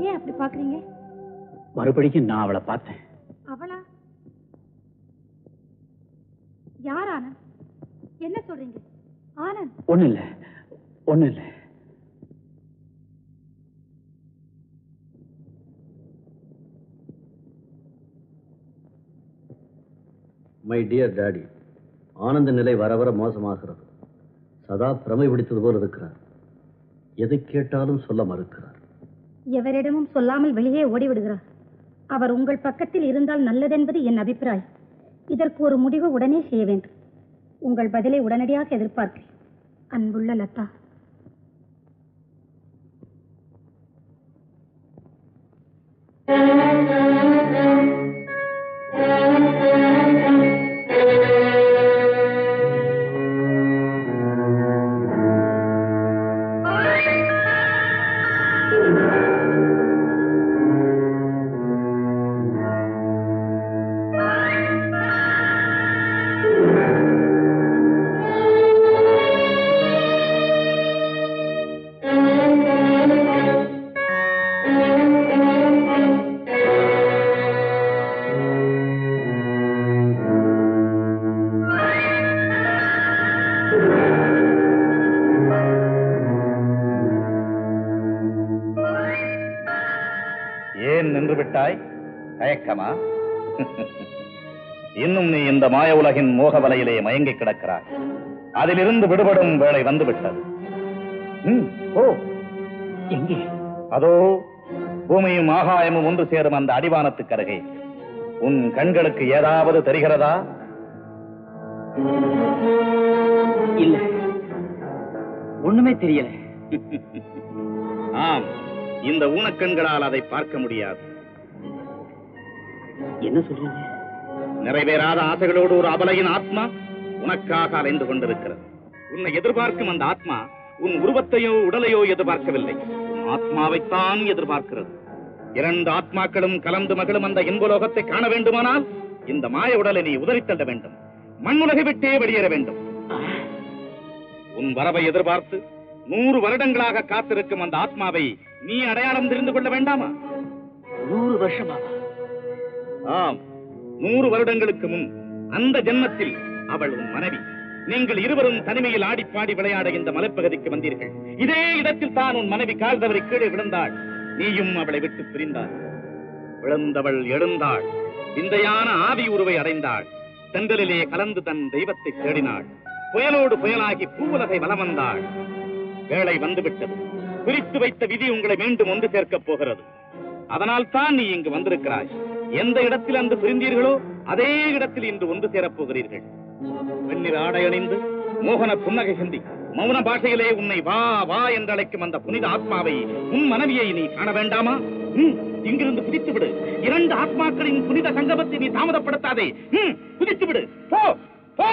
ஏன் அப்படி பாக்குறீங்க? மறுபடியும் நான் அவளை பார்த்தேன். அவளா? யார் ஆனந்த்? என்ன சொல்றீங்க ஆனந்த்? ஒண்ணு இல்ல, ஒண்ணு இல்ல. மை டியர் டாடி, ஆனந்த நிலை வர வர மோசமாகிறது. சதா பிரமை பிடித்தது போல இருக்கிறார். எதை கேட்டாலும் சொல்ல மறுக்கிறார். எவரிடமும் சொல்லாமல் வெளியே ஓடிவிடுகிறார். அவர் உங்கள் பக்கத்தில் இருந்தால் நல்லதென்பது என் அபிப்பிராயம். இதற்கு ஒரு முடிவு உடனே செய்ய வேண்டும். உங்கள் பதிலை உடனடியாக எதிர்பார்க்கிறேன். அன்புள்ள லதா. தயக்கமா? இன்னும் நீ இந்த மாய உலகின் மோக வலையிலே மயங்கி கிடக்கிறாய். அதிலிருந்து விடுபடும் வேளை வந்துவிட்டது. ஓ, எங்கே? அதோ பூமியும் ஆகாயமும் ஒன்று சேரும் அந்த அடிவானத்துக்கு அருகே. உன் கண்களுக்கு ஏதாவது தெரிகிறதா? இல்ல, ஒண்ணுமே தெரியல. ஆம், இந்த ஊனக்கண்களால் அதை பார்க்க முடியாது. என்ன சொல்றீங்க? நிறைவேறாத ஆசைகளோடு ஒரு அபலையின் ஆத்மா உனக்காக அலைந்து கொண்டிருக்கிறது. உன்னை எதிர்பார்க்கும் அந்த ஆத்மா உன் உருவத்தையோ உடலையோ எதிர்பார்க்கவில்லை, உன் ஆத்மாவைத்தான் எதிர்பார்க்கிறது. இரண்டு ஆத்மாக்களும் கலந்து மகளும் அந்த இன்பலோகத்தை காண வேண்டுமானால் இந்த மாய உடலை நீ உதறித்தள்ள வேண்டும். மண்ணுலகை விட்டே வெளியேற வேண்டும். உன் வரவை எதிர்பார்த்து 100 வருடங்களாக காத்திருக்கும் அந்த ஆத்மாவை நீ அடையாளம் தெரிந்து கொள்ள வேண்டாமா? 100 வருஷமா? ஆம், 100 வருடங்களுக்கு முன் அந்த ஜென்மத்தில் அவள் உன் மனைவி. நீங்கள் இருவரும் தனிமையில் ஆடிப்பாடி விளையாட இந்த மலைப்பகுதிக்கு வந்தீர்கள். இதே இடத்தில் தான் உன் மனைவி கால் தவறி கீழே விழுந்தாள். நீயும் அவளை விட்டு பிரிந்தாள். விழுந்தவள் எழுந்தாள். விந்தையான ஆவி உருவை அடைந்தாள். தென்றலிலே கலந்து தன் தெய்வத்தை தேடினாள். புயலோடு புயலாகி பூவுலகை வலம் வந்தாள். வேளை வந்துவிட்டது. குறித்து வைத்த விதி உங்களை மீண்டும் ஒன்று சேர்க்கப் போகிறது. அதனால் தான் நீ இங்கு வந்திருக்கிறாய். எந்த இடத்தில் அன்று பிரிந்தீர்களோ அதே இடத்தில் இன்று ஒன்று சேரப் போகிறீர்கள். வெண்ணிற ஆடை அணிந்து மோகன புன்னகை சிந்தி மௌன பாஷையிலே உன்னை வா வா என்று அழைக்கும் அந்த புனித ஆத்மாவை, உன் மனைவியை நீ காண வேண்டாமா? இங்கிருந்து குதித்து விடு. 2 ஆத்மாக்களின் புனித சங்கமத்தை நீ தாமதப்படுத்தாதே. குதித்து விடு. போ போ.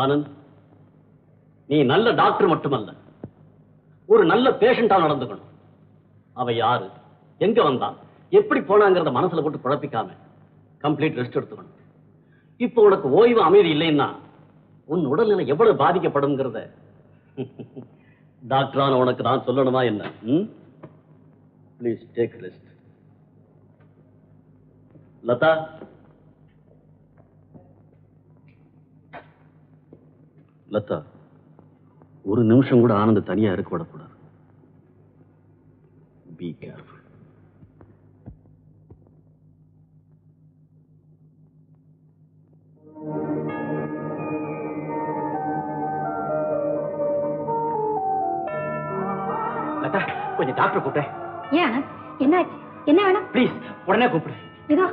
ஆனந்த், நீ நல்ல டாக்டர் மட்டுமல்ல, ஒரு நல்ல பேஷண்டா நடந்துக்கணும். அவ யாரு, எங்க வந்தா, எப்படி போனாங்கிறத மனசுல போட்டு குழப்பிக்காம கம்ப்ளீட் ரெஸ்ட் எடுத்துக்கணும். இப்போ உனக்கு ஓய்வு அமைதி இல்லைன்னா உன் உடல்நிலை எவ்வளவு பாதிக்கப்படுங்கிறத டாக்டரான உனக்கு நான் சொல்லணுமா என்ன? Please take rest. Latha, Latha, ஒரு நிமிஷம் கூட ஆனந்த தனியா இருக்க விடக்கூடாது. Be careful. லதா, கொஞ்சம் டாக்டர் கூப்பிட்டேன். ஏன் என்ன என்ன வேணும்? ப்ளீஸ் உடனே கூப்பிடு. இதோ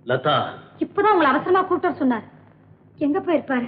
லதா, இப்பதான் உங்களை அவசரமா கூப்பிட்டு சொன்னார். எங்க போயிருப்பாரு?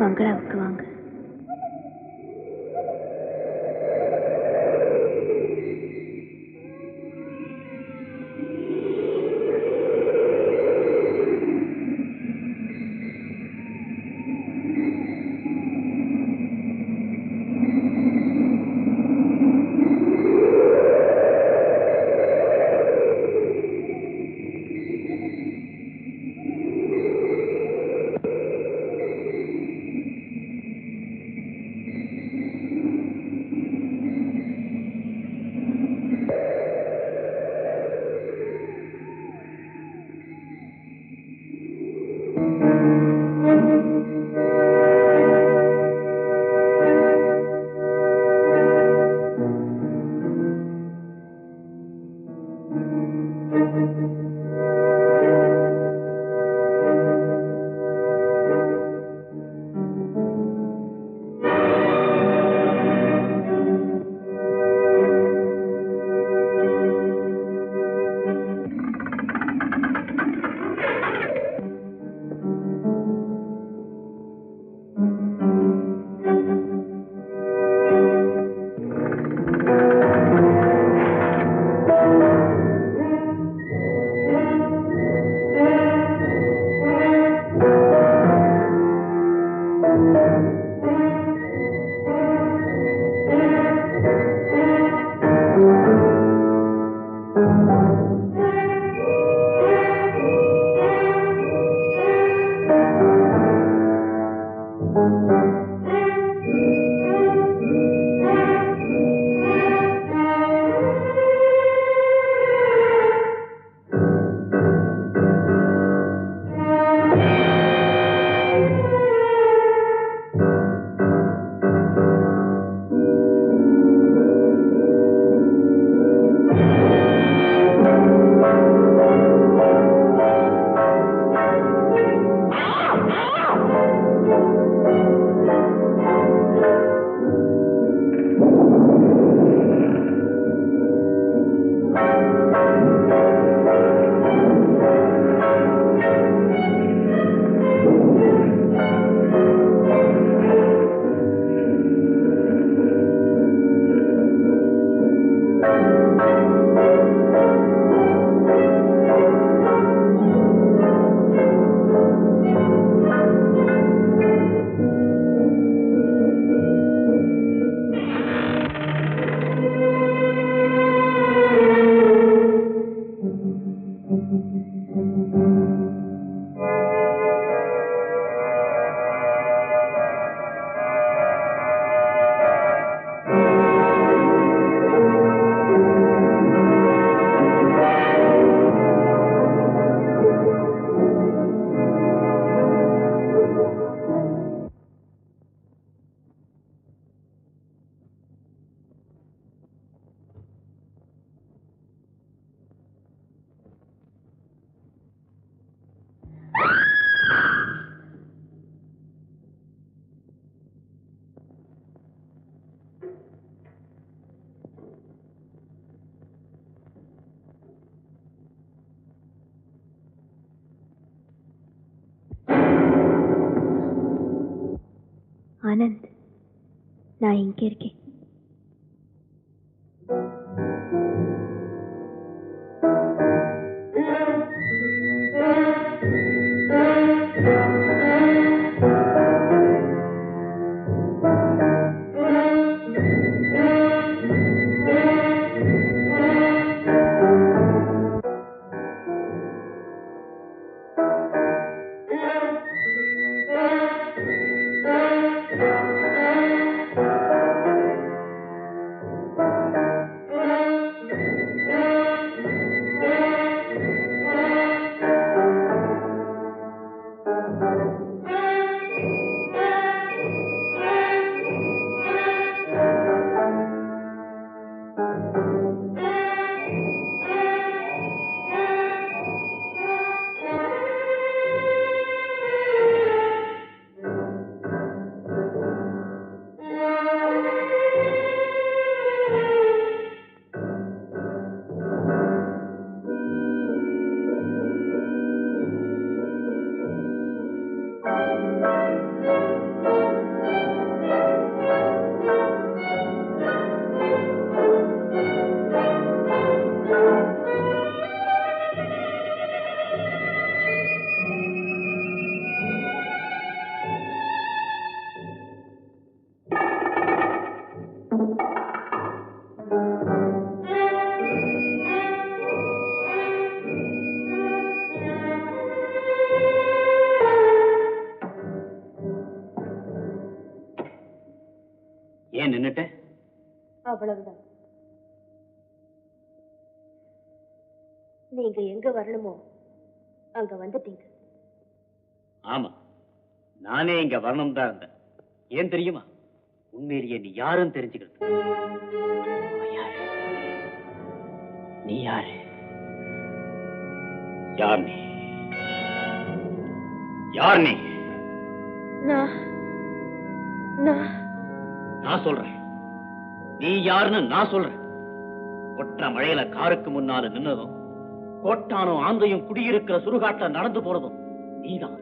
பங்களாவுக்கு வாங்க. நான் இங்கே இருக்கேன். ஏன் நின்னுட்ட? அவ்வளவுதான். நீங்க எங்க வரணுமோ அங்க வந்துட்டீங்க. ஆமா, நானே இங்க வரணும் தான் இருந்தேன். ஏன் தெரியுமா? உண்மையிலேயே நீ யாருன்னு தெரிஞ்சுக்கிறது. நீ யாரு? யார் நீ? யார் நீ? நான் சொல்றேன். நீ யாருன்னு நான் சொல்றேன். கொற்ற மழையில காருக்கு முன்னால நின்னதும், கோட்டானும் ஆந்தையும் குடியிருக்கிற சுடுகாட்டுல நடந்து போறதும் நீதான்.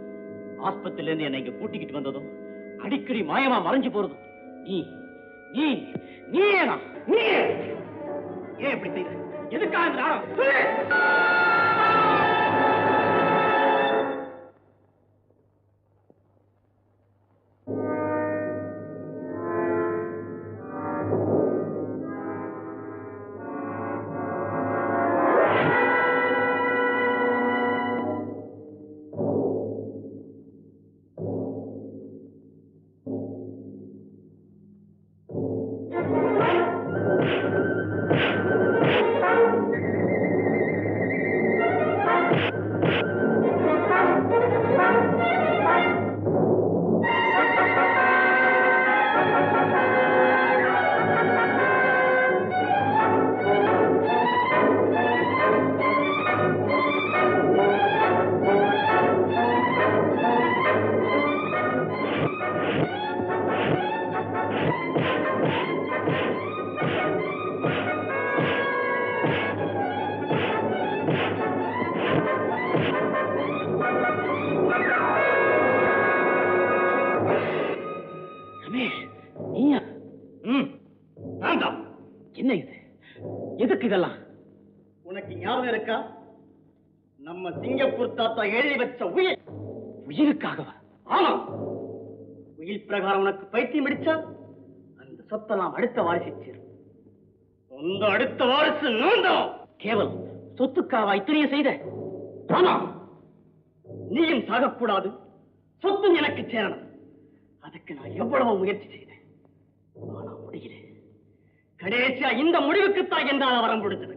ஆஸ்பத்திரியில இருந்து என்னை இங்க கூட்டிக்கிட்டு வந்ததும், அடிக்கடி மாயமா மறைஞ்சு போறதும் நீ. நீ நீ ஏனா? நீ ஏன் இப்படி செய்த? எதுக்காக இந்த நாடகம்? என்ன இது? எதுக்கு இதெல்லாம்? உனக்கு ஞாபகம் இருக்கா? நம்ம சிங்கப்பூர் தாத்தா எழுதி வச்ச உயிர். உயிருக்காகவா? ஆமா. உயிர் பிரகாரம் உனக்கு பைத்தியம் அடிச்சா அந்த சொத்தெல்லாம் அடுத்த வாரிசு சேரும். அந்த அடுத்த வாரிசு நான் தான். கேவலம் சொத்துக்காவா இத்தனையும் செய்த? ஆமா. நீயும் சாகக்கூடாது, சொத்தும் எனக்கு சேரணும். அதுக்கு நான் எவ்வளவு முயற்சி செய்தேன். ஆனா முடியல. கடைசியா இந்த முடிவுக்குத்தான் என்னால் வரம் கொடுத்தது.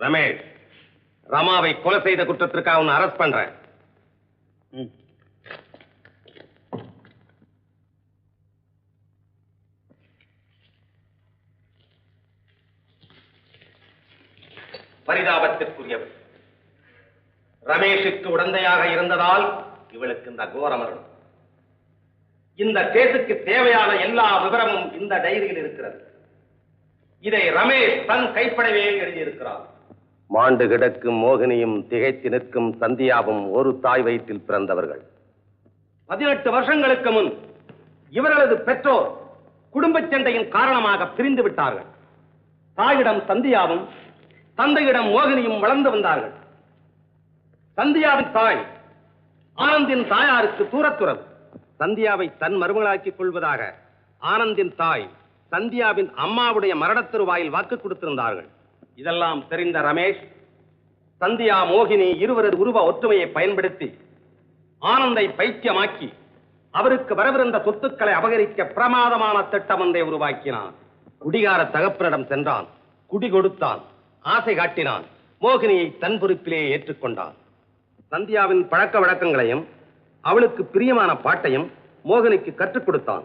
ரமேஷ், ரமாவை கொலை செய்த குற்றத்திற்காக அவனை அரெஸ்ட் பண்றேன். பரிதாபத்திற்குரியவர். ரமேஷுக்கு உடந்தையாக இருந்ததால் இவளுக்கு இந்த கோர மரணம். இந்த கேஸுக்கு தேவையான எல்லா விவரமும் இந்த டைரியில் இருக்கிறது. இதை ரமேஷ் தன் கைப்படவே எழுதியிருக்கிறார். மாண்டு கிடக்கும் மோகினியும் திகைத்து நிற்கும் சந்தியாவும் ஒரு தாய் வயிற்றில் பிறந்தவர்கள். 18 வருஷங்களுக்கு முன் இவர்களது பெற்றோர் குடும்ப சண்டையின் காரணமாக பிரிந்து விட்டார்கள். தாயிடம் சந்தியாவும் தந்தையிடம் மோகினியும் வளர்ந்து வந்தார்கள். சந்தியாவின் தாய் ஆனந்தின் தாயாருக்கு தூரத்துறவு. சந்தியாவை தன் மருமகளாக்கிக் கொள்வதாக ஆனந்தின் தாய் சந்தியாவின் அம்மாவுடைய மரணத்திருவாயில் வாக்கு கொடுத்திருந்தார்கள். இதெல்லாம் தெரிந்த ரமேஷ், சந்தியா, மோகினி இருவரது உருவ ஒற்றுமையை பயன்படுத்தி ஆனந்தை பைத்தியமாக்கி அவருக்கு வரவிருந்த சொத்துக்களை அபகரிக்க பிரமாதமான திட்டம் ஒன்றை உருவாக்கினான். குடிகார தகப்பனிடம் சென்றான், குடி கொடுத்தான், ஆசை காட்டினான், மோகினியை தன் பொறுப்பிலே ஏற்றுக்கொண்டான். சந்தியாவின் பழக்க வழக்கங்களையும் அவளுக்கு பிரியமான பாட்டையும் மோகினிக்கு கற்றுக் கொடுத்தான்.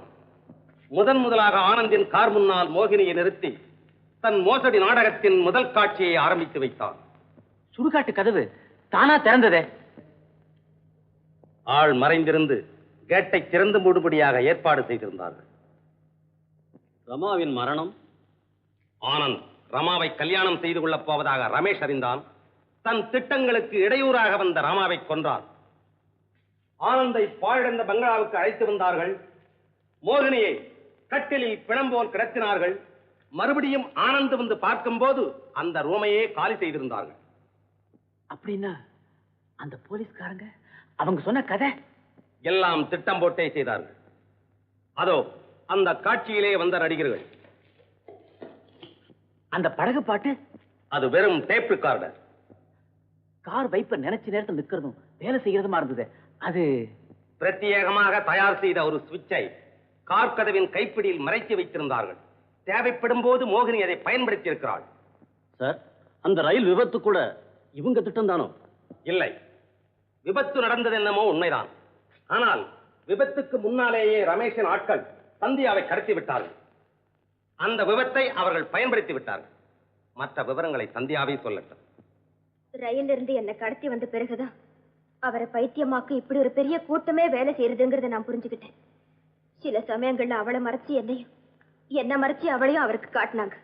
முதலாக ஆனந்தின் கார் முன்னால் மோகினியை நிறுத்தி தன் மோசடி நாடகத்தின் முதல் காட்சியை ஆரம்பித்து வைத்தான். சுடுகாட்டு கதவு தானா திறந்ததே. ஆள் மறைந்திருந்து கேட்டை திறந்து மூடுபடியாக ஏற்பாடு செய்திருந்தார்கள். ரமாவின் மரணம். ஆனந்த் ரமாவை கல்யாணம் செய்து கொள்ளப் போவதாக ரமேஷ் அறிந்தான். தன் திட்டங்களுக்கு இடையூறாக வந்த ரமாவை கொன்றான். ஆனந்தை பாழடைந்த பங்களாவுக்கு அழைத்து வந்தார்கள். மோகினியை கட்டிலில் பிணம் போல் கிடத்தினார்கள். மறுபடியும் ஆனந்த் வந்து பார்க்கும்போது அந்த ரூமையே காலி செய்திருந்தார்கள். அப்படின்னா அந்த போலீஸ்காரங்க அவங்க சொன்ன கதை எல்லாம் திட்டம் போட்டே செய்தார்கள். அதோ அந்த காட்சியிலே வந்த நடிகர்கள். அந்த படகு பாட்டு அது வெறும் டேப் ரெக்கார்டர். கார் வைப்பர் நினைச்ச நேரத்தில் நிக்கிறதும் வேலை செய்யறதுமா இருந்தது. அது பிரத்யேகமாக தயார் செய்த ஒரு சுவிட்சை கார் கதவின் கைப்பிடியில் மறைத்து வைத்திருந்தார்கள். தேவைப்படும் போது மோகினி அதை பயன்படுத்தி இருக்கிறாள். சார், அந்த ரயில் விபத்து கூட இவங்க திட்டம் தானோ? இல்லை, விபத்து நடந்தது என்னமோ உண்மைதான். ஆனால் விபத்துக்கு முன்னாலேயே ரமேஷின் ஆட்கள் சந்தியாவை கடத்தி விட்டார்கள். அந்த விபத்தை அவர்கள் பயன்படுத்தி விட்டார்கள். மற்ற விவரங்களை சந்தியாவே சொல்லட்டும். ரயில் இருந்து என்ன கடத்தி வந்த பிறகுதான் அவரை பைத்தியமாக்க இப்படி ஒரு பெரிய கூட்டமே வேலை செய்யறதுங்கிறத நான் புரிஞ்சுக்கிட்டேன். சில சமயங்கள்ல அவளை மறைச்சு என்னையும், என்ன மறைச்சு அவளையும் அவருக்கு காட்டினாங்க.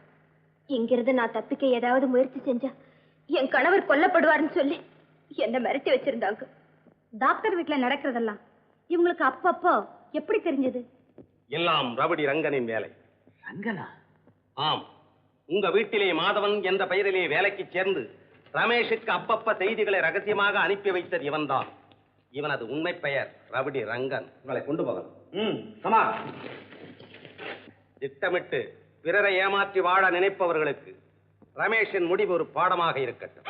இங்கிருந்து நான் தப்பிக்க ஏதாவது முயற்சி செஞ்சா என் கணவர் கொல்லப்படுவார்னு சொல்லி என்ன மிரட்டி வச்சிருந்தாங்க. டாக்டர் வீட்டுல நடக்கிறதெல்லாம் இவங்களுக்கு அப்பப்போ எப்படி தெரிஞ்சது? எல்லாம் ரவுடி ரங்கனின் வேலை. ரங்கனா? ஆம், உங்க வீட்டிலே மாதவன் என்ற பெயரிலே வேலைக்கு சேர்ந்து ரமேஷுக்கு அப்பப்ப செய்திகளை ரகசியமாக அனுப்பி வைத்தது இவன்தான். இவனது உண்மை பெயர் ரவுடி ரங்கன். உங்களை கொண்டு போகணும். திட்டமிட்டு பிறரை ஏமாற்றி வாழ நினைப்பவர்களுக்கு ரமேஷின் முடிவு ஒரு பாடமாக இருக்கட்டும்.